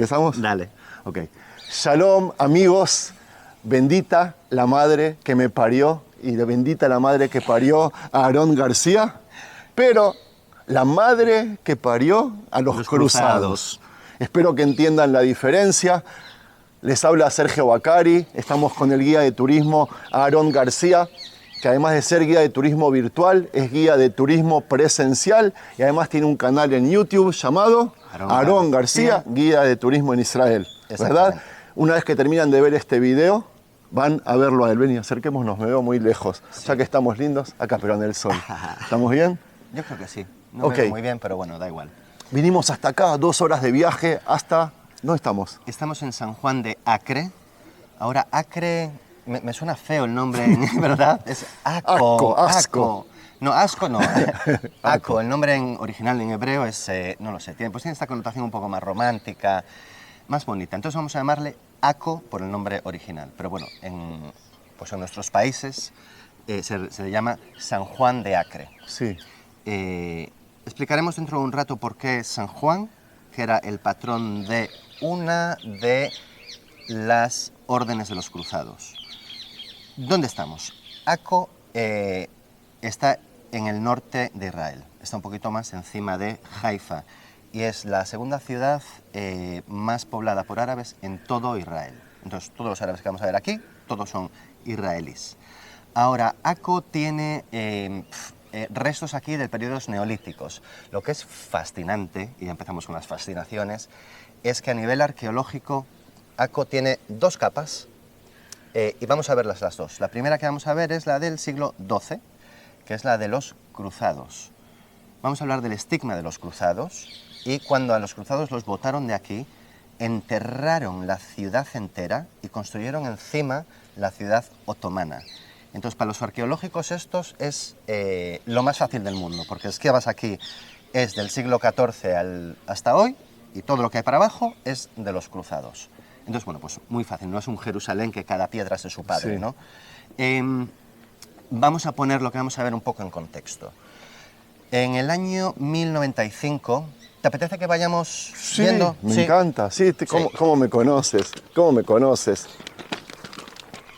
¿Empezamos? Dale. Ok. Shalom, amigos. Bendita la madre que me parió y bendita la madre que parió a Aarón García, pero la madre que parió a los cruzados. Espero que entiendan la diferencia. Les habla Sergio Bacari. Estamos con el guía de turismo Aarón García, que además de ser guía de turismo virtual, es guía de turismo presencial y además tiene un canal en YouTube llamado Aarón García, guía de turismo en Israel, ¿verdad? Una vez que terminan de ver este video, van a verlo a él. Ven y acerquémonos, me veo muy lejos. Sí. Ya que estamos lindos, acá pero en el sol. ¿Estamos bien? Yo creo que sí. No me veo muy bien, pero bueno, da igual. Vinimos hasta acá, 2 horas de viaje hasta... ¿Dónde estamos? Estamos en San Juan de Acre. Ahora, Acre... Me suena feo el nombre, ¿verdad? Es Asco. No, Asco no. Aco, el nombre original en hebreo es, no lo sé, tiene esta connotación un poco más romántica, más bonita. Entonces vamos a llamarle Aco por el nombre original. Pero bueno, en nuestros países se le llama San Juan de Acre. Sí. Explicaremos dentro de un rato por qué San Juan, que era el patrón de una de las órdenes de los cruzados. ¿Dónde estamos? Aco está en el norte de Israel, está un poquito más encima de Haifa y es la segunda ciudad más poblada por árabes en todo Israel. Entonces, todos los árabes que vamos a ver aquí, todos son israelíes. Ahora, Aco tiene restos aquí de periodos neolíticos. Lo que es fascinante, y ya empezamos con las fascinaciones, es que a nivel arqueológico Aco tiene 2 capas. Y vamos a verlas las dos. La primera que vamos a ver es la del siglo XII, que es la de los cruzados. Vamos a hablar del estigma de los cruzados y cuando a los cruzados los botaron de aquí, enterraron la ciudad entera y construyeron encima la ciudad otomana. Entonces, para los arqueológicos estos es lo más fácil del mundo, porque es que vas aquí es del siglo XIV hasta hoy y todo lo que hay para abajo es de los cruzados. Entonces, bueno, pues muy fácil, no es un Jerusalén que cada piedra es de su padre, sí. ¿No? Vamos a poner lo que vamos a ver un poco en contexto. En el año 1095, ¿te apetece que vayamos viendo? Me encanta, sí, ¿cómo me conoces? ¿Cómo me conoces?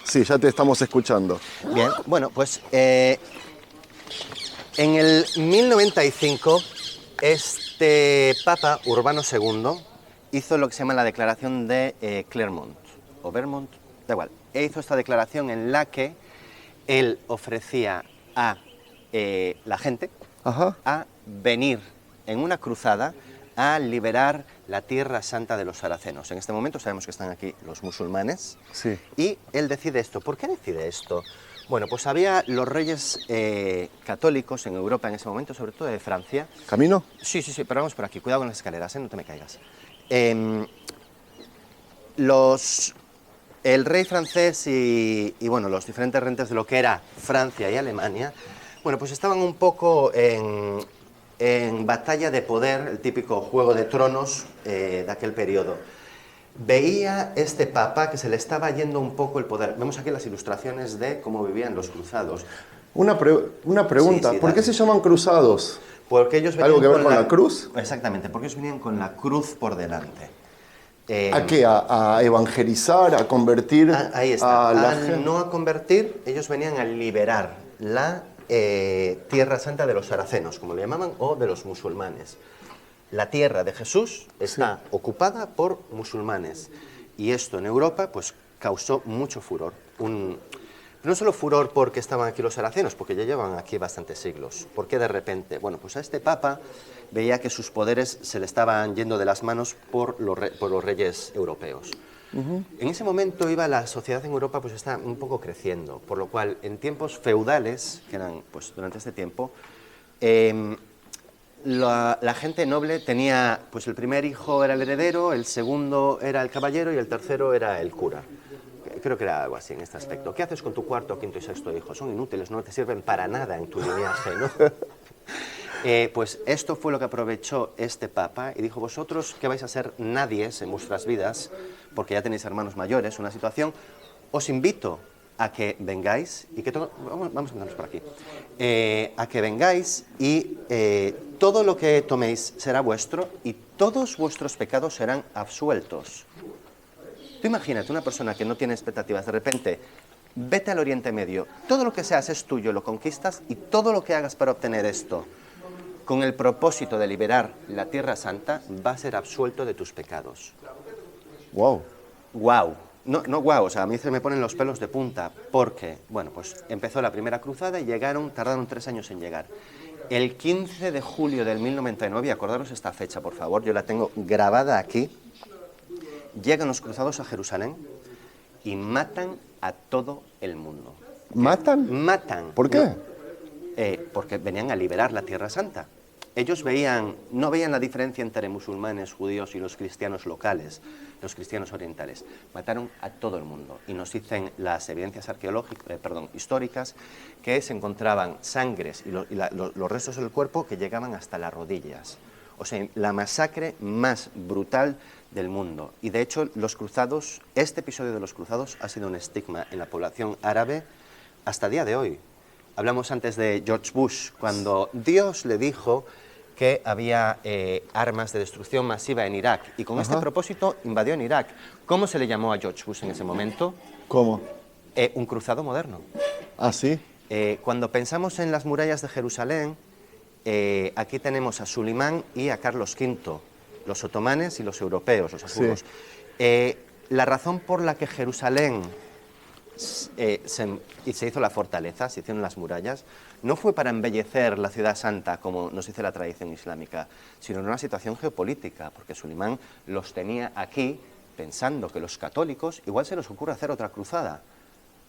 Sí, ya te estamos escuchando. Bien, bueno, pues en el 1095, este Papa Urbano II hizo lo que se llama la declaración de Clermont, o Vermont, da igual. Hizo esta declaración en la que él ofrecía a la gente a venir en una cruzada a liberar la Tierra Santa de los saracenos. En este momento sabemos que están aquí los musulmanes, sí. Y él decide esto. ¿Por qué decide esto? Bueno, pues había los reyes católicos en Europa en ese momento, sobre todo de Francia. ¿Camino? Sí, pero vamos por aquí. Cuidado con las escaleras, no te me caigas. El rey francés y bueno, los diferentes reyes de lo que era Francia y Alemania, bueno, pues estaban un poco en batalla de poder, el típico Juego de Tronos de aquel periodo. Veía este papa que se le estaba yendo un poco el poder. Vemos aquí las ilustraciones de cómo vivían los cruzados. Una pregunta, ¿por qué se llaman cruzados? Porque ellos venían ¿Algo que ver con la cruz? Exactamente, porque ellos venían con la cruz por delante. ¿A qué? ¿A evangelizar? ¿A convertir ahí está. a la gente? No a convertir, ellos venían a liberar la Tierra Santa de los saracenos, como le llamaban, o de los musulmanes. La tierra de Jesús está ocupada por musulmanes. Y esto en Europa pues causó mucho furor. No solo furor porque estaban aquí los saracenos, porque ya llevan aquí bastantes siglos. ¿Por qué de repente? Bueno, pues a este papa veía que sus poderes se le estaban yendo de las manos por los reyes europeos. En ese momento la sociedad en Europa pues está un poco creciendo, por lo cual en tiempos feudales, que eran pues durante este tiempo, la gente noble tenía, pues el primer hijo era el heredero, el segundo era el caballero y el tercero era el cura. Creo que era algo así en este aspecto. ¿Qué haces con tu cuarto, quinto y sexto hijo? Son inútiles, no te sirven para nada en tu linaje, ¿no? Pues esto fue lo que aprovechó este papa y dijo, vosotros que vais a ser nadies en vuestras vidas, porque ya tenéis hermanos mayores, una situación, os invito a que vengáis y que todo... Vamos a empezar por aquí. A que vengáis y todo lo que toméis será vuestro y todos vuestros pecados serán absueltos. Tú imagínate una persona que no tiene expectativas, de repente, vete al Oriente Medio, todo lo que seas es tuyo, lo conquistas y todo lo que hagas para obtener esto, con el propósito de liberar la Tierra Santa, va a ser absuelto de tus pecados. Wow. ¡Guau! No guau, o sea, a mí se me ponen los pelos de punta, porque, bueno, pues empezó la primera cruzada y tardaron 3 años en llegar. El 15 de julio del 1099, y acordaros esta fecha, por favor, yo la tengo grabada aquí, llegan los cruzados a Jerusalén y matan a todo el mundo. ¿Matan? Matan. ¿Por qué? Porque venían a liberar la Tierra Santa. Ellos no veían la diferencia entre musulmanes, judíos y los cristianos locales, los cristianos orientales. Mataron a todo el mundo. Y nos dicen las evidencias históricas que se encontraban sangres y los restos del cuerpo que llegaban hasta las rodillas. O sea, la masacre más brutal del mundo. Y de hecho, este episodio de los cruzados ha sido un estigma en la población árabe hasta el día de hoy. Hablamos antes de George Bush, cuando Dios le dijo que había armas de destrucción masiva en Irak, y con este propósito invadió en Irak. ¿Cómo se le llamó a George Bush en ese momento? ¿Cómo? Un cruzado moderno. ¿Ah, sí? Cuando pensamos en las murallas de Jerusalén, aquí tenemos a Sulimán y a Carlos V, los otomanes y los europeos, los asuros. Sí. La razón por la que Jerusalén se hizo la fortaleza, se hicieron las murallas, no fue para embellecer la ciudad santa, como nos dice la tradición islámica, sino en una situación geopolítica, porque Sulimán los tenía aquí pensando que los católicos igual se les ocurre hacer otra cruzada.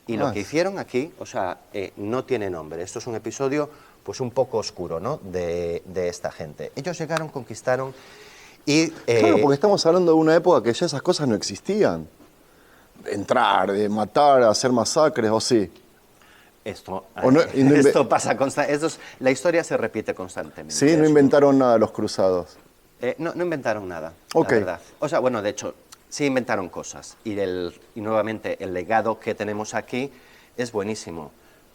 Y lo que hicieron aquí, o sea, no tiene nombre. Esto es un episodio pues un poco oscuro, ¿no?, de esta gente. Ellos llegaron, conquistaron y... Claro, porque estamos hablando de una época que ya esas cosas no existían. De entrar, de matar, hacer masacres, ¿o sí? Esto pasa constantemente. La historia se repite constantemente. Sí, no inventaron nada los cruzados. No inventaron nada, la verdad. O sea, bueno, de hecho, sí inventaron cosas. Y nuevamente, el legado que tenemos aquí es buenísimo.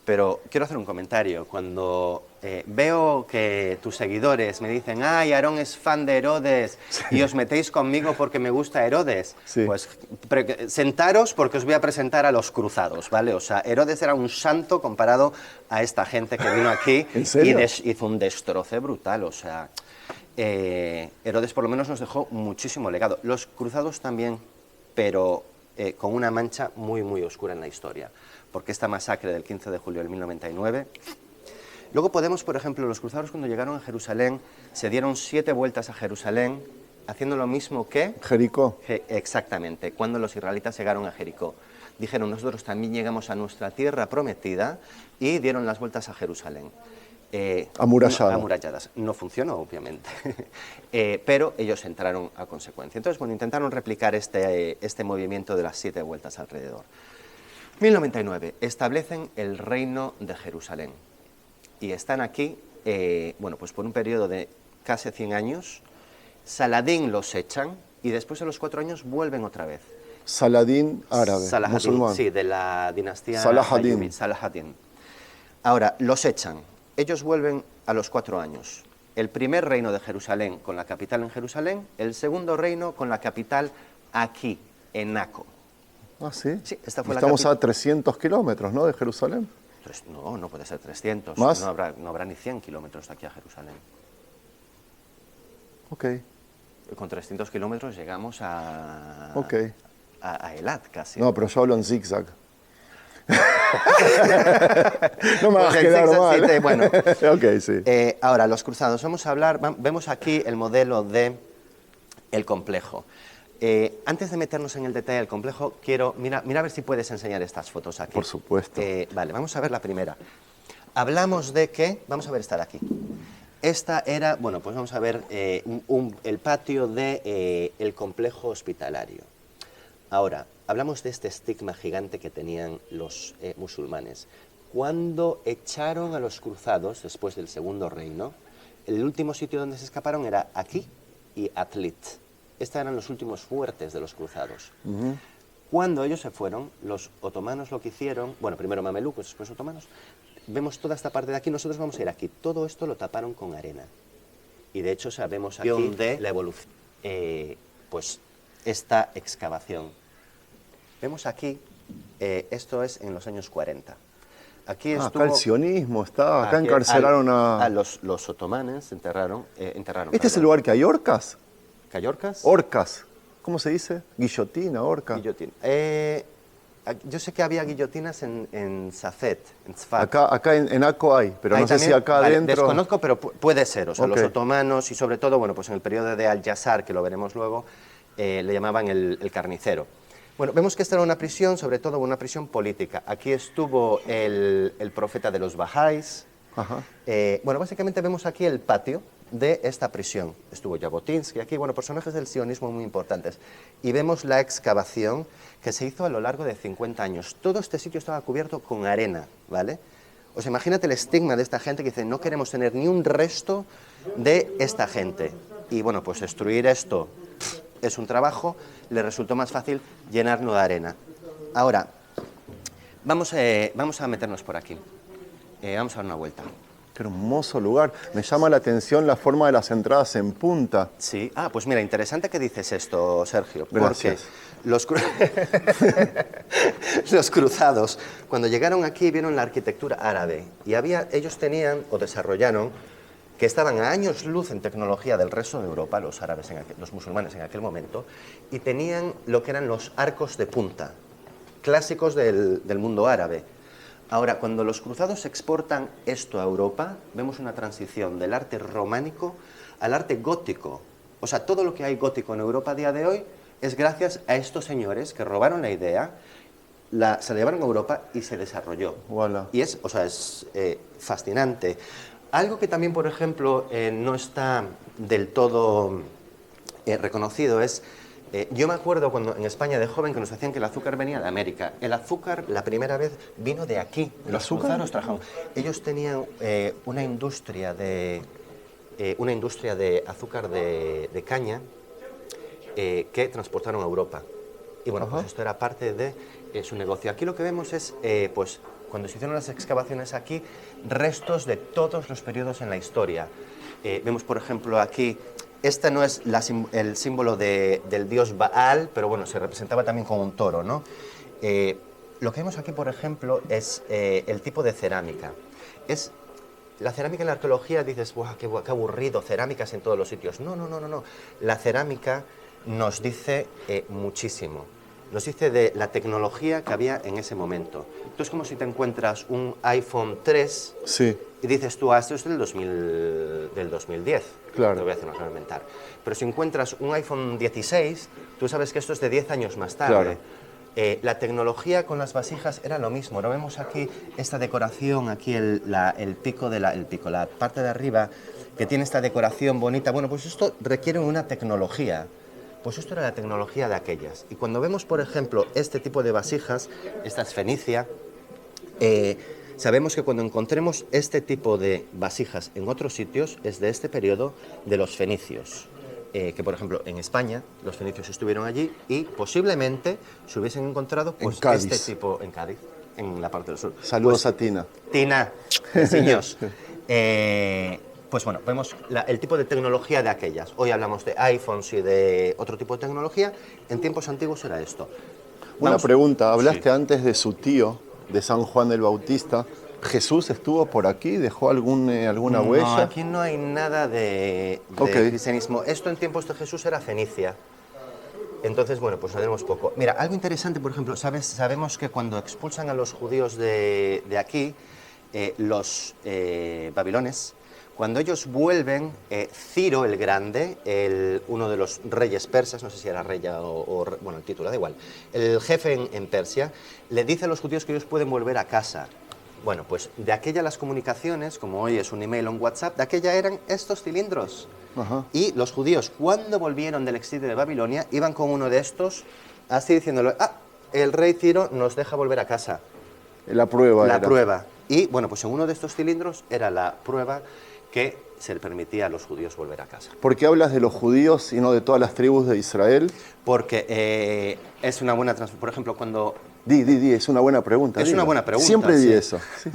Pero quiero hacer un comentario. Cuando veo que tus seguidores me dicen, ¡ay, Aarón es fan de Herodes! Sí. Y os metéis conmigo porque me gusta Herodes. Sí. Pues sentaros porque os voy a presentar a los cruzados, ¿vale? O sea, Herodes era un santo comparado a esta gente que vino aquí y hizo un destroce brutal. O sea, Herodes por lo menos nos dejó muchísimo legado. Los cruzados también, pero con una mancha muy, muy oscura en la historia. Porque esta masacre del 15 de julio del 1099... Luego podemos, por ejemplo, los cruzados cuando llegaron a Jerusalén, se dieron 7 vueltas a Jerusalén, haciendo lo mismo que... Jericó. Exactamente, cuando los israelitas llegaron a Jericó. Dijeron, nosotros también llegamos a nuestra tierra prometida, y dieron las vueltas a Jerusalén. Amuralladas. No funcionó, obviamente, pero ellos entraron a consecuencia. Entonces, bueno, intentaron replicar este movimiento de las 7 vueltas alrededor. 1099, establecen el reino de Jerusalén y están aquí, bueno, pues por un periodo de casi 100 años. Saladín los echan y después de los 4 años vuelven otra vez. Saladín árabe, musulmán. Sí, de la dinastía Salahadín. Ahora, los echan, ellos vuelven a los 4 años. El primer reino de Jerusalén con la capital en Jerusalén, el segundo reino con la capital aquí, en Naco. ¿Ah, sí? Sí, esta fue Estamos a 300 kilómetros, ¿no?, de Jerusalén. No puede ser 300. ¿Más? No habrá ni 100 kilómetros de aquí a Jerusalén. Ok. Con 300 kilómetros llegamos a Elat casi. No, pero yo hablo en zigzag. No me vas a quedar mal. Sí, bueno. Ok, sí. Ahora, los cruzados. Vemos aquí el modelo del complejo. Antes de meternos en el detalle del complejo, mira a ver si puedes enseñar estas fotos aquí. Por supuesto. Vale, vamos a ver la primera. Hablamos de que, vamos a ver esta de aquí. Esta era, bueno, pues vamos a ver el patio del complejo hospitalario. Ahora, hablamos de este estigma gigante que tenían los musulmanes. Cuando echaron a los cruzados, después del Segundo Reino, el último sitio donde se escaparon era aquí y Atlit. Estos eran los últimos fuertes de los cruzados. Cuando ellos se fueron, los otomanos lo que hicieron, bueno, primero mamelucos, después otomanos, vemos toda esta parte de aquí, nosotros vamos a ir aquí. Todo esto lo taparon con arena. Y de hecho sabemos aquí de la evolución, pues esta excavación. Vemos aquí, esto es en los años 40. Aquí estuvo, acá el sionismo está, acá encarcelaron a los otomanes, enterraron. ¿Este es el lugar que hay orcas? ¿Callorcas? Orcas. ¿Cómo se dice? Guillotina, orca. Guillotina. Yo sé que había guillotinas en Safed, en Tzfat. Acá en Aco hay, pero Ahí no sé también, si acá vale, adentro... desconozco, pero puede ser. O sea, Ok. los otomanos y sobre todo, bueno, pues en el periodo de Al-Yazar, que lo veremos luego, le llamaban el carnicero. Bueno, vemos que esta era una prisión, sobre todo una prisión política. Aquí estuvo el profeta de los Bahá'ís. Ajá. Bueno, básicamente vemos aquí el patio de esta prisión. Estuvo Jabotinsky aquí, bueno, personajes del sionismo muy importantes. Y vemos la excavación que se hizo a lo largo de 50 años. Todo este sitio estaba cubierto con arena, ¿vale? O sea, imagínate el estigma de esta gente que dice, no queremos tener ni un resto de esta gente. Y bueno, pues destruir esto es un trabajo, le resultó más fácil llenarlo de arena. Ahora, vamos a meternos por aquí. Vamos a dar una vuelta. Qué hermoso lugar. Me llama la atención la forma de las entradas en punta. Sí, pues mira, interesante que dices esto, Sergio. Gracias. Porque los cruzados, cuando llegaron aquí, vieron la arquitectura árabe. Y ellos tenían, o desarrollaron, que estaban a años luz en tecnología del resto de Europa, los árabes, los musulmanes en aquel momento, y tenían lo que eran los arcos de punta, clásicos del mundo árabe. Ahora, cuando los cruzados exportan esto a Europa, vemos una transición del arte románico al arte gótico. O sea, todo lo que hay gótico en Europa a día de hoy es gracias a estos señores que robaron la idea, se la llevaron a Europa y se desarrolló. Voilà. Y es fascinante. Algo que también, por ejemplo, no está del todo reconocido es... yo me acuerdo cuando en España de joven que nos decían que el azúcar venía de América. El azúcar la primera vez vino de aquí. ¿El azúcar? Ellos tenían una industria de azúcar de caña que transportaron a Europa. Y bueno, pues esto era parte de su negocio. Aquí lo que vemos es, pues cuando se hicieron las excavaciones aquí, restos de todos los periodos en la historia. Vemos, por ejemplo, aquí... Este no es el símbolo del dios Baal, pero bueno, se representaba también con un toro, ¿no? Lo que vemos aquí, por ejemplo, es el tipo de cerámica. La cerámica en la arqueología dices, ¡guau, qué aburrido! Cerámicas en todos los sitios. No. La cerámica nos dice muchísimo. Nos dice de la tecnología que había en ese momento. Entonces, es como si te encuentras un iPhone 3 Sí. y dices tú, esto es del 2010. Claro. Te voy a hacer una mental. Pero si encuentras un iPhone 16, tú sabes que esto es de 10 años más tarde. Claro. La tecnología con las vasijas era lo mismo. ¿No vemos aquí esta decoración, aquí la parte de arriba que tiene esta decoración bonita? Bueno, pues esto requiere una tecnología. Pues esto era la tecnología de aquellas. Y cuando vemos, por ejemplo, este tipo de vasijas, esta es fenicia, sabemos que cuando encontremos este tipo de vasijas en otros sitios es de este periodo de los fenicios. Que, por ejemplo, en España los fenicios estuvieron allí y posiblemente se hubiesen encontrado pues, en Cádiz. este tipo en Cádiz, en la parte del sur. Saludos Pues, a Tina. Tina, vecinos. Pues bueno, vemos el tipo de tecnología de aquellas. Hoy hablamos de iPhones y de otro tipo de tecnología. En tiempos antiguos era esto. Una Vamos. pregunta, hablaste Sí. antes de su tío, de San Juan el Bautista. ¿Jesús estuvo por aquí? ¿Dejó alguna huella? No, aquí no hay nada de Ok. cristianismo. Esto en tiempos de Jesús era Fenicia. Entonces, bueno, pues sabemos poco. Mira, algo interesante, por ejemplo, sabemos que cuando expulsan a los judíos de aquí, los babilones, cuando ellos vuelven, Ciro el Grande, uno de los reyes persas, no sé si era rey bueno, el título, da igual, el jefe en Persia, le dice a los judíos que ellos pueden volver a casa. Bueno, pues de aquella las comunicaciones, como hoy es un email o un WhatsApp, de aquella eran estos cilindros. Ajá. Y los judíos, cuando volvieron del exilio de Babilonia, iban con uno de estos, así diciéndole, el rey Ciro nos deja volver a casa. La prueba La era. prueba. Y bueno, pues en uno de estos cilindros era la prueba que se le permitía a los judíos volver a casa. ¿Por qué hablas de los judíos y no de todas las tribus de Israel? Porque es una buena por ejemplo, cuando... Di, es una buena pregunta. Es una buena pregunta. Siempre di sí. eso. Sí.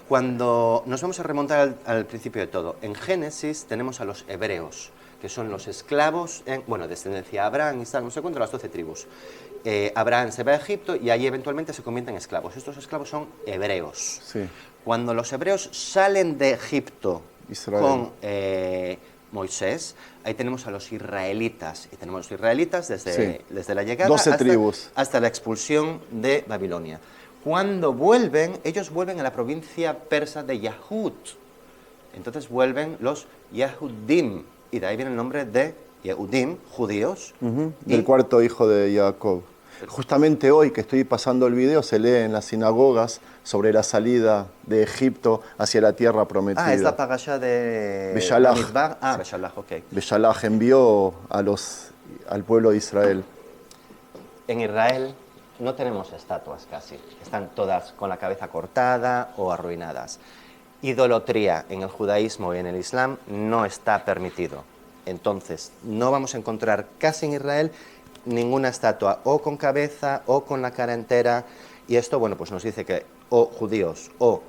Cuando nos vamos a remontar al principio de todo, en Génesis tenemos a los hebreos, que son los esclavos, descendencia de Abraham, Isaac, no sé cuánto, las 12 tribus. Abraham se va a Egipto y ahí eventualmente se convierten en esclavos. Estos esclavos son hebreos. Sí. Cuando los hebreos salen de Egipto Israel. con Moisés, ahí tenemos a los israelitas. Y tenemos a los israelitas desde la llegada 12 tribus. hasta la expulsión de Babilonia. Cuando vuelven, ellos vuelven a la provincia persa de Yahud. Entonces vuelven los Yahudim. Y de ahí viene el nombre de Yehudim, judíos. Del cuarto hijo de Jacob. Justamente hoy que estoy pasando el video se lee en las sinagogas sobre la salida de Egipto hacia la tierra prometida. Es la parasha de Beshalach. Bamidbar. Beshalach, ok. Beshalach envió al pueblo de Israel. En Israel no tenemos estatuas casi. Están todas con la cabeza cortada o arruinadas. Idolatría en el judaísmo y en el islam no está permitido. Entonces, no vamos a encontrar casi en Israel ninguna estatua o con cabeza o con la cara entera. Y esto, pues nos dice que o judíos o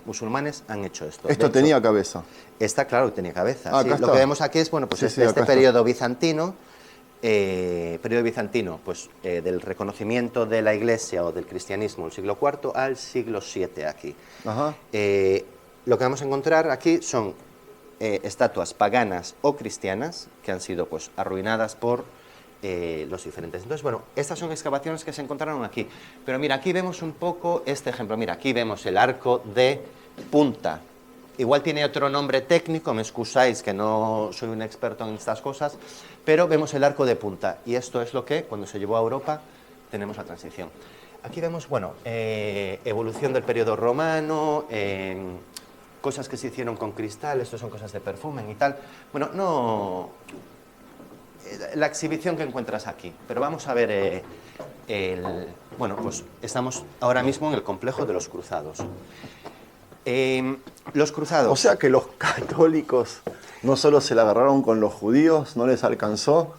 musulmanes han hecho esto. Esto tenía cabeza. Está claro que tenía cabeza. Sí. Acá está. Lo que vemos aquí es, este periodo bizantino. Del reconocimiento de la Iglesia o del cristianismo del siglo IV al siglo VII aquí. Ajá. Lo que vamos a encontrar aquí son estatuas paganas o cristianas que han sido arruinadas por los diferentes. Entonces, estas son excavaciones que se encontraron aquí. Pero mira, aquí vemos un poco este ejemplo. Mira, aquí vemos el arco de punta. Igual tiene otro nombre técnico, me excusáis que no soy un experto en estas cosas, pero vemos el arco de punta. Y esto es lo que, cuando se llevó a Europa, tenemos la transición. Aquí vemos, evolución del periodo romano, cosas que se hicieron con cristal, esto son cosas de perfume y tal. La exhibición que encuentras aquí. Pero vamos a ver, estamos ahora mismo en el complejo de los Cruzados. Los Cruzados. O sea que los católicos no solo se la agarraron con los judíos, no les alcanzó,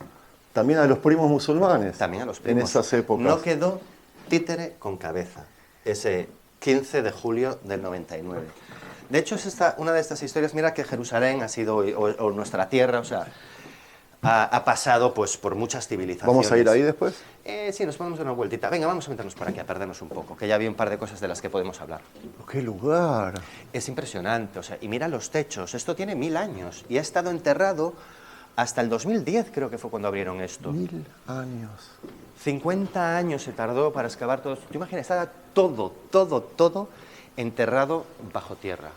también a los primos musulmanes. También a los primos. En esas épocas. No quedó títere con cabeza, ese 15 de julio del 99. De hecho, es una de estas historias, mira que Jerusalén ha sido, o nuestra tierra, ha pasado por muchas civilizaciones. ¿Vamos a ir ahí después? Sí, nos podemos dar una vueltita. Venga, vamos a meternos por aquí, a perdernos un poco, que ya había un par de cosas de las que podemos hablar. ¡Qué lugar! Es impresionante, y mira los techos, esto tiene 1000 años y ha estado enterrado hasta el 2010, creo que fue cuando abrieron esto. 1000 años. 50 años se tardó para excavar todo esto. ¿Te imaginas? Estaba todo enterrado bajo tierra.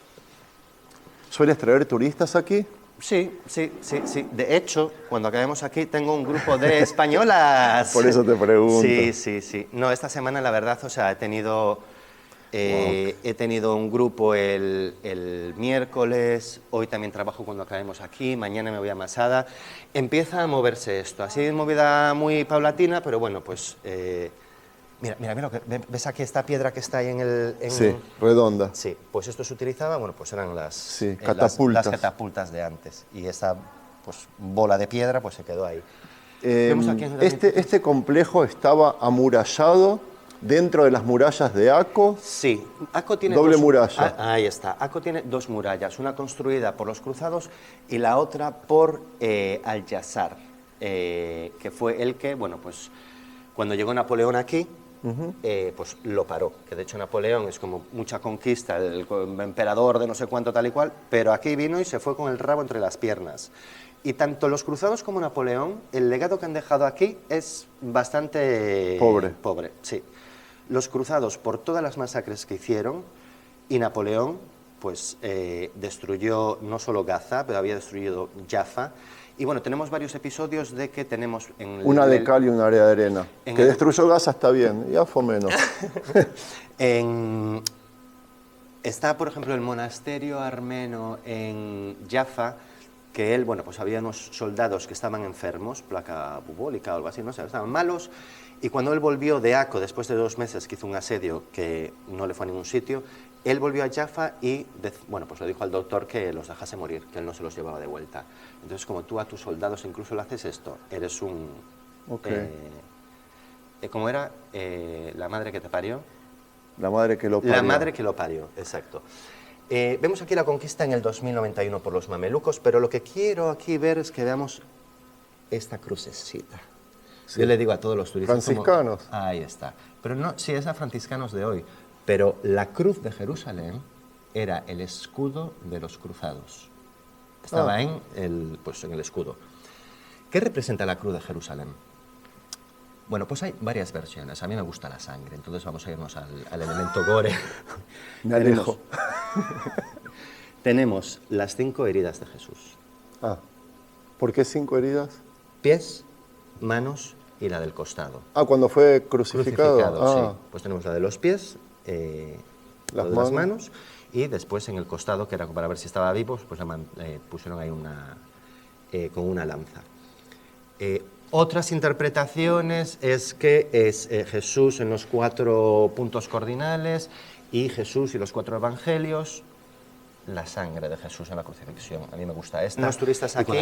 ¿Sueles traer turistas aquí? Sí. De hecho, cuando acabemos aquí, tengo un grupo de españolas. Por eso te pregunto. Sí. No, esta semana, la verdad, he tenido un grupo el miércoles, hoy también trabajo cuando acabemos aquí, mañana me voy a Masada. Empieza a moverse esto, así movida muy paulatina, pero mira lo que ves aquí, esta piedra que está ahí Sí, redonda. Sí, pues esto se utilizaba, eran las catapultas. las catapultas de antes. Y esa bola de piedra se quedó ahí. Vemos aquí Este complejo estaba amurallado dentro de las murallas de Aco. Sí, Aco tiene doble muralla. Ahí está, Aco tiene 2 murallas, una construida por los cruzados y la otra por Al-Yazar, que fue el que, cuando llegó Napoleón aquí, lo paró, que de hecho Napoleón es como mucha conquista, el emperador de no sé cuánto tal y cual, pero aquí vino y se fue con el rabo entre las piernas. Y tanto los cruzados como Napoleón, el legado que han dejado aquí es bastante pobre, sí. Los cruzados por todas las masacres que hicieron y Napoleón destruyó no solo Gaza, pero había destruido Jaffa. Y tenemos varios episodios de que tenemos... Una de cal y una área de arena. Que destruyó Gaza está bien, ya fue menos. Está, por ejemplo, el monasterio armeno en Jaffa, que él, había unos soldados que estaban enfermos, placa bubólica o algo así, no sé, estaban malos, y cuando él volvió de Aco, después de 2 meses que hizo un asedio que no le fue a ningún sitio, Él volvió a Jaffa y, bueno, pues le dijo al doctor que los dejase morir, que él no se los llevaba de vuelta. Entonces, como tú a tus soldados incluso le haces esto, eres un... Ok. ¿Cómo era? La madre que te parió. La madre que lo parió. La madre que lo parió, exacto. Vemos aquí la conquista en el 2091 por los mamelucos, pero lo que quiero aquí ver es que veamos esta crucecita. Sí. Yo le digo a todos los turistas... Franciscanos. Ahí está. Pero no, sí, es a franciscanos de hoy. Pero la cruz de Jerusalén era el escudo de los cruzados. Estaba en el escudo. ¿Qué representa la cruz de Jerusalén? Bueno, pues hay varias versiones. A mí me gusta la sangre, entonces vamos a irnos al elemento gore. Me alejo. Tenemos las 5 heridas de Jesús. ¿Por qué 5 heridas? Pies, manos y la del costado. Cuando fue crucificado. Sí. Pues tenemos la de los pies, las manos, y después en el costado, que era para ver si estaba vivo, pues pusieron ahí con una lanza. Otras interpretaciones es que es Jesús en los 4 puntos cardinales y Jesús y los 4 evangelios, la sangre de Jesús en la crucifixión. A mí me gusta esta. Los turistas aquí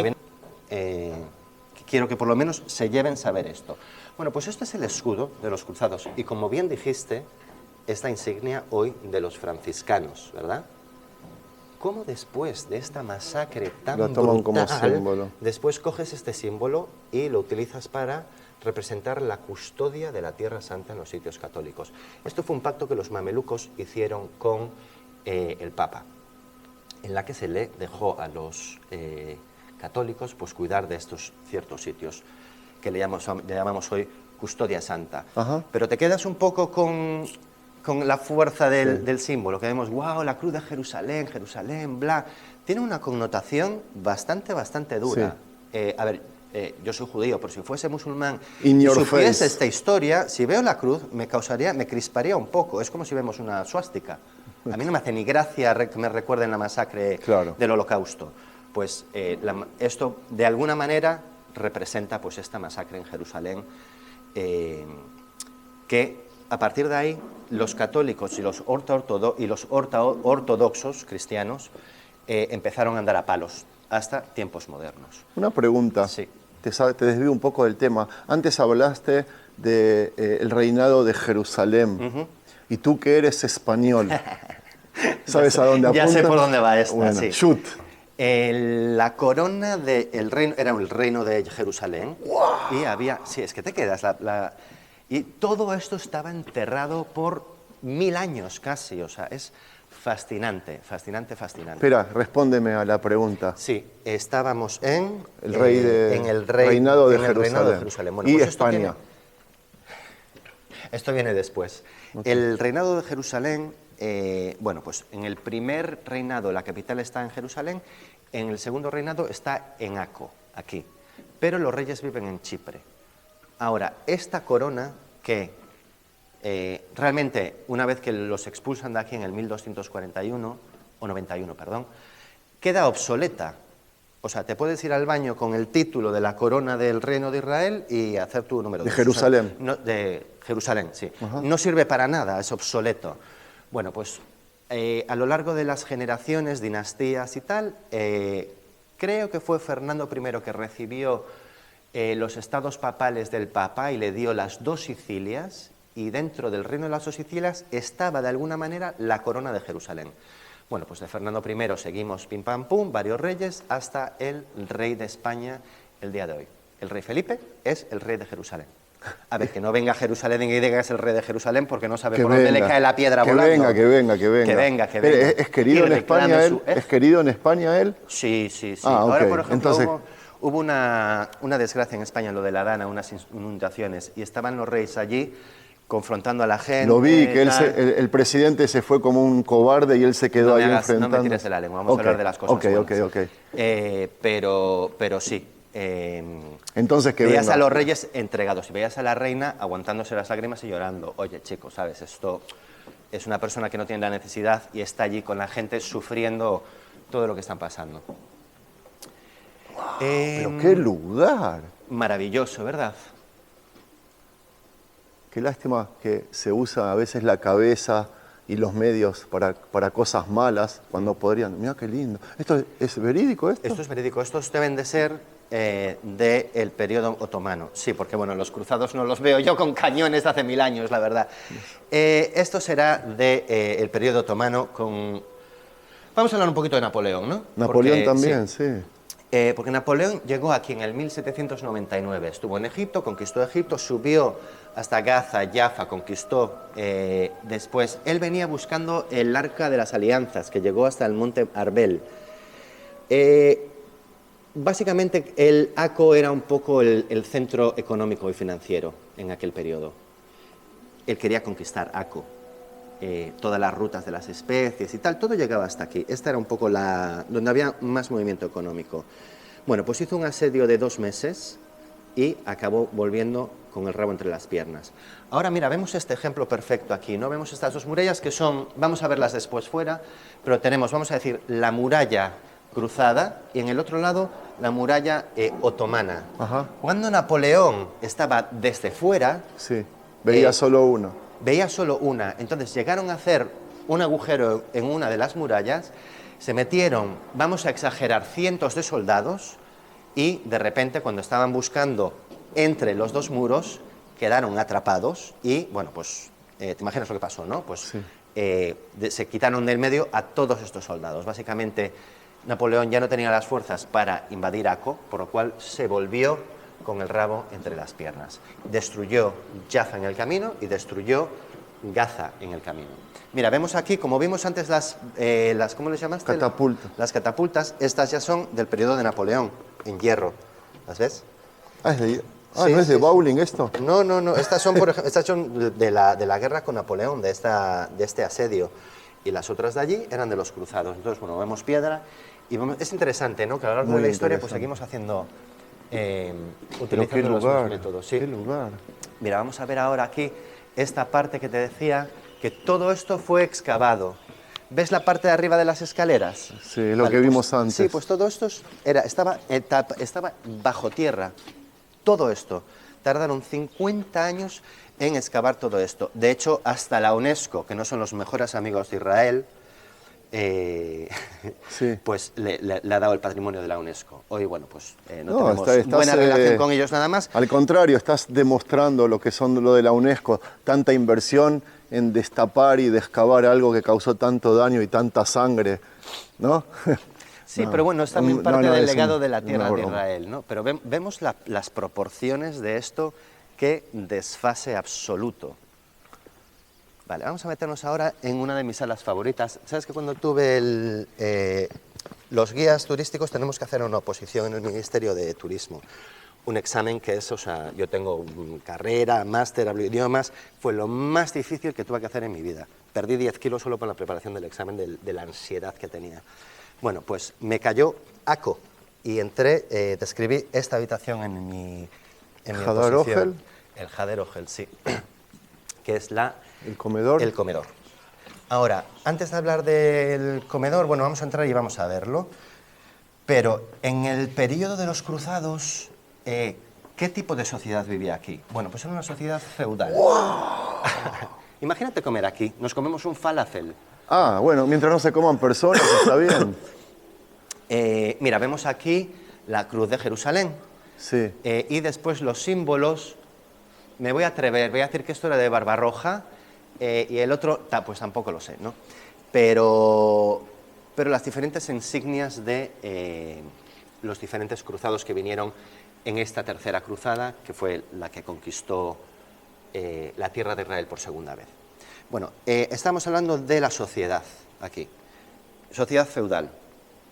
quiero que por lo menos se lleven saber esto. Bueno, pues este es el escudo de los cruzados y como bien dijiste, es la insignia hoy de los franciscanos, ¿verdad? ¿Cómo después de esta masacre tan brutal, como símbolo? Después coges este símbolo y lo utilizas para representar la custodia de la Tierra Santa en los sitios católicos? Esto fue un pacto que los mamelucos hicieron con el Papa, en la que se le dejó a los católicos pues cuidar de estos ciertos sitios que le llamamos hoy custodia santa. Pero te quedas un poco con la fuerza del símbolo, que vemos, wow, la cruz de Jerusalén, Jerusalén, bla. Tiene una connotación bastante dura. A ver, yo soy judío, pero si fuese musulmán y supiese esta historia, si veo la cruz, me crisparía un poco. Es como si vemos una suástica. A mí no me hace ni gracia que me recuerden la masacre del Holocausto. Pues esto, de alguna manera, representa pues esta masacre en Jerusalén, que a partir de ahí los católicos y los ortodoxos cristianos empezaron a andar a palos hasta tiempos modernos. Una pregunta, sí. Te desvío un poco del tema. Antes hablaste del reinado de Jerusalén, y tú que eres español, ¿sabes a dónde apunta? Ya sé por dónde va esta, bueno, sí. Shoot. La corona del reino era el reino de Jerusalén. ¡Wow! Y había, sí, es que te quedas, y todo esto estaba enterrado por 1000 años casi, o sea, es fascinante. Espera, respóndeme a la pregunta. Sí, estábamos en el reinado de Jerusalén. Bueno, y pues España. Esto viene después. Okay. El reinado de Jerusalén, bueno, pues en el primer reinado la capital está en Jerusalén, en el segundo reinado está en Acco, aquí, pero los reyes viven en Chipre. Ahora, esta corona que realmente una vez que los expulsan de aquí en el 1241, o 91, perdón, queda obsoleta. O sea, te puedes ir al baño con el título de la corona del reino de Israel y hacer tu número. ¿De Jerusalén? O sea, de Jerusalén, sí. No sirve para nada, es obsoleto. Bueno, pues a lo largo de las generaciones, dinastías y tal, creo que fue Fernando I que recibió los estados papales del Papa y le dio las 2 Sicilias, y dentro del reino de las 2 Sicilias estaba de alguna manera la corona de Jerusalén. Bueno, pues de Fernando I seguimos pim pam pum, varios reyes, hasta el rey de España el día de hoy. El rey Felipe es el rey de Jerusalén. A ver, que no venga a Jerusalén y diga que es el rey de Jerusalén porque no sabe por dónde le cae la piedra volando. Que venga. ¿Es querido en España él? ¿Es querido en España él? Sí. Ahora, okay. Por ejemplo, hubo una desgracia en España, lo de la Dana, unas inundaciones, y estaban los reyes allí confrontando a la gente. Lo vi, que el presidente se fue como un cobarde y él se quedó ahí enfrentando. No me tires de la lengua, vamos a hablar de las cosas buenas. Ok. Pero sí. Entonces, que veías venga. a los reyes entregados y veías a la reina aguantándose las lágrimas y llorando. Oye, chicos, ¿sabes? Esto es una persona que no tiene la necesidad y está allí con la gente sufriendo todo lo que están pasando. Wow, pero qué lugar. Maravilloso, ¿verdad? Qué lástima que se usa a veces la cabeza y los medios para cosas malas cuando podrían. Mira qué lindo. ¿Esto es verídico esto? Esto es verídico, estos deben de ser del periodo otomano. Sí, porque bueno, los cruzados no los veo yo con cañones de hace 1000 años, la verdad. Esto será del periodo otomano con... Vamos a hablar un poquito de Napoleón, ¿no? Napoleón Porque, también, sí. Porque Napoleón llegó aquí en el 1799, estuvo en Egipto, conquistó Egipto, subió hasta Gaza, Jaffa, conquistó después. Él venía buscando el Arca de las Alianzas, que llegó hasta el monte Arbel. Básicamente el Akko era un poco el centro económico y financiero en aquel periodo. Él quería conquistar Akko. Todas las rutas de las especies y tal, todo llegaba hasta aquí. Esta era un poco donde había más movimiento económico. Bueno, pues hizo un asedio de 2 meses y acabó volviendo con el rabo entre las piernas. Ahora mira, vemos este ejemplo perfecto aquí, ¿no? Vemos estas 2 murallas que son, vamos a verlas después fuera, pero tenemos, vamos a decir, la muralla cruzada y en el otro lado la muralla otomana. Ajá. Cuando Napoleón estaba desde fuera... Sí, veía solo uno. Veía solo una, entonces llegaron a hacer un agujero en una de las murallas, se metieron, vamos a exagerar, cientos de soldados y de repente cuando estaban buscando entre los 2 muros quedaron atrapados y bueno, pues te imaginas lo que pasó, ¿no? Pues sí. Se quitaron del medio a todos estos soldados. Básicamente Napoleón ya no tenía las fuerzas para invadir Akko, por lo cual se volvió con el rabo entre las piernas. Destruyó Jaffa en el camino y destruyó Gaza en el camino. Mira, vemos aquí, como vimos antes las ¿cómo les llamaste? Catapultas. Las catapultas, estas ya son del periodo de Napoleón, en hierro. ¿Las ves? Ah, Sí, ¿no es de sí, bowling esto? No, estas son, por ejemplo, estas son de la guerra con Napoleón, de este asedio. Y las otras de allí eran de los cruzados. Entonces, bueno, vemos piedra y es interesante, ¿no? Que a lo largo Muy de la historia pues interesante. seguimos haciendo... Pero utilizando qué los lugar, mismos métodos. Sí. qué lugar. Mira, vamos a ver ahora aquí esta parte que te decía, que todo esto fue excavado. ¿Ves la parte de arriba de las escaleras? Sí, lo que vimos pues, antes. Sí, pues todo esto estaba bajo tierra. Todo esto. Tardaron 50 años en excavar todo esto. De hecho, hasta la UNESCO, que no son los mejores amigos de Israel, Sí. pues le ha dado el patrimonio de la UNESCO. Hoy, bueno, pues no, No, tenemos estás, buena relación con ellos nada más. Al contrario, estás demostrando lo que son lo de la UNESCO, tanta inversión en destapar y excavar algo que causó tanto daño y tanta sangre, ¿no? Sí, No, pero bueno, es también parte no, del es legado de la una tierra de broma. Israel, ¿no? Pero vemos las proporciones de esto, qué desfase absoluto. Vale, vamos a meternos ahora en una de mis salas favoritas. ¿Sabes que cuando tuve los guías turísticos tenemos que hacer una oposición en el Ministerio de Turismo? Un examen que es, o sea, yo tengo carrera, máster, hablo idiomas, fue lo más difícil que tuve que hacer en mi vida. Perdí 10 kilos solo por la preparación del examen de la ansiedad que tenía. Bueno, pues me cayó Akko y entré, describí esta habitación en mi ¿Hadar oposición. Ojel? El Hadar Ojel, sí, que es El comedor. el comedor. Ahora, antes de hablar del comedor, bueno, vamos a entrar y vamos a verlo, pero en el periodo de los cruzados, ¿qué tipo de sociedad vivía aquí? Bueno, pues era una sociedad feudal. Imagínate comer aquí, nos comemos un falafel. Ah, bueno, mientras no se coman personas, está bien. Mira, vemos aquí la cruz de Jerusalén Sí. y después los símbolos. Me voy a atrever, voy a decir que esto era de Barbarroja y el otro, pues tampoco lo sé, ¿no? Pero las diferentes insignias de los diferentes cruzados que vinieron en esta tercera cruzada, que fue la que conquistó la tierra de Israel por segunda vez. Bueno, estamos hablando de la sociedad aquí, sociedad feudal.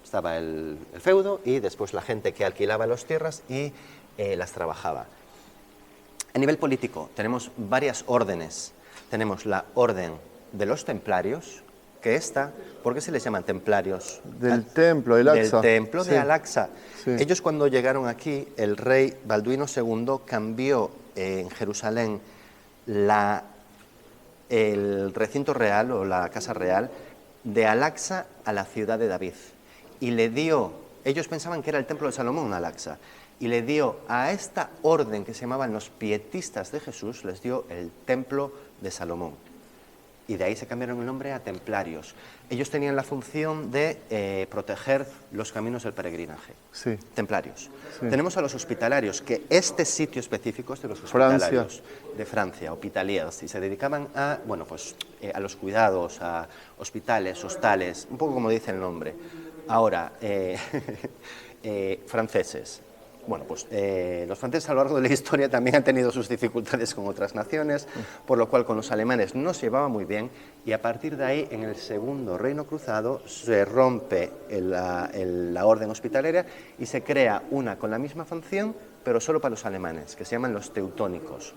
Estaba el feudo y después la gente que alquilaba las tierras y las trabajaba. A nivel político tenemos varias órdenes. Tenemos la orden de los templarios, que ¿por qué se les llaman templarios? Del templo, del Aqsa. Del templo Sí. de Al-Aqsa. Sí. Ellos cuando llegaron aquí, el rey Balduino II cambió en Jerusalén el recinto real o la casa real de Al-Aqsa a la ciudad de David. Y le dio, ellos pensaban que era el templo de Salomón, Al-Aqsa, y le dio a esta orden que se llamaban los pietistas de Jesús, les dio el templo de Salomón. y de ahí se cambiaron el nombre a templarios. Ellos tenían la función de proteger los caminos del peregrinaje. Sí. Templarios. Sí. Tenemos a los hospitalarios, que este sitio específico es de los hospitalarios de Francia, hospitaliers, y se dedicaban a, bueno, pues, a los cuidados, a hospitales, hostales, un poco como dice el nombre. Ahora, franceses. Bueno, pues los franceses a lo largo de la historia también han tenido sus dificultades con otras naciones, por lo cual con los alemanes no se llevaba muy bien, y a partir de ahí, en el Segundo Reino Cruzado, se rompe la orden hospitalaria y se crea una con la misma función, pero solo para los alemanes, que se llaman los teutónicos.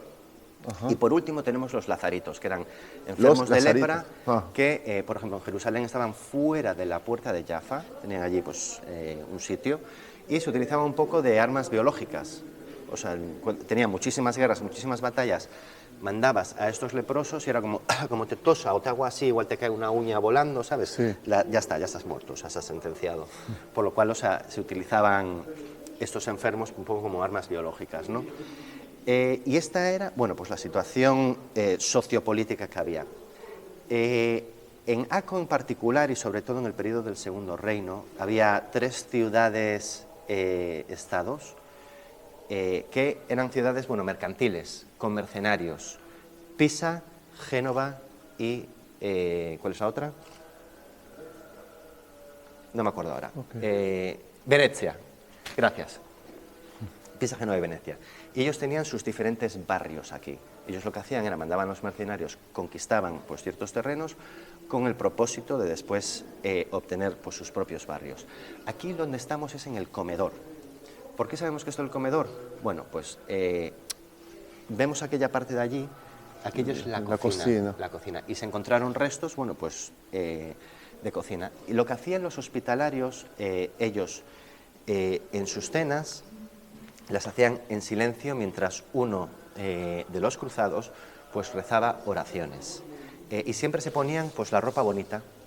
Ajá. Y por último tenemos los lazaritos, que eran enfermos de lepra, que por ejemplo en Jerusalén estaban fuera de la puerta de Jaffa, tenían allí pues un sitio, y se utilizaba un poco de armas biológicas. O sea, tenían muchísimas guerras, muchísimas batallas, mandabas a estos leprosos y era como, como te tosa o te hago así, igual te cae una uña volando, ¿sabes? Sí. Ya está, ya estás muerto, o sea, estás sentenciado. Por lo cual, o sea, se utilizaban estos enfermos un poco como armas biológicas, ¿no? Y esta era, bueno, pues la situación sociopolítica que había. En Acre en particular, y sobre todo en el periodo del Segundo Reino, había 3 ciudades-estados que eran ciudades, bueno, mercantiles, con mercenarios. Pisa, Génova y... ¿cuál es la otra? No me acuerdo ahora. Okay. Venecia, gracias. Pisa, Génova y Venecia. Y ellos tenían sus diferentes barrios aquí. Ellos lo que hacían era mandaban a los mercenarios, conquistaban pues, ciertos terrenos con el propósito de después obtener pues, sus propios barrios. Aquí donde estamos es en el comedor. ¿Por qué sabemos que esto es el comedor? Bueno, pues vemos aquella parte de allí, aquello es la cocina. La cocina. Y se encontraron restos, bueno, pues de cocina. Y lo que hacían los hospitalarios, ellos en sus cenas, las hacían en silencio mientras uno de los cruzados pues rezaba oraciones. Y siempre se ponían pues la ropa bonita,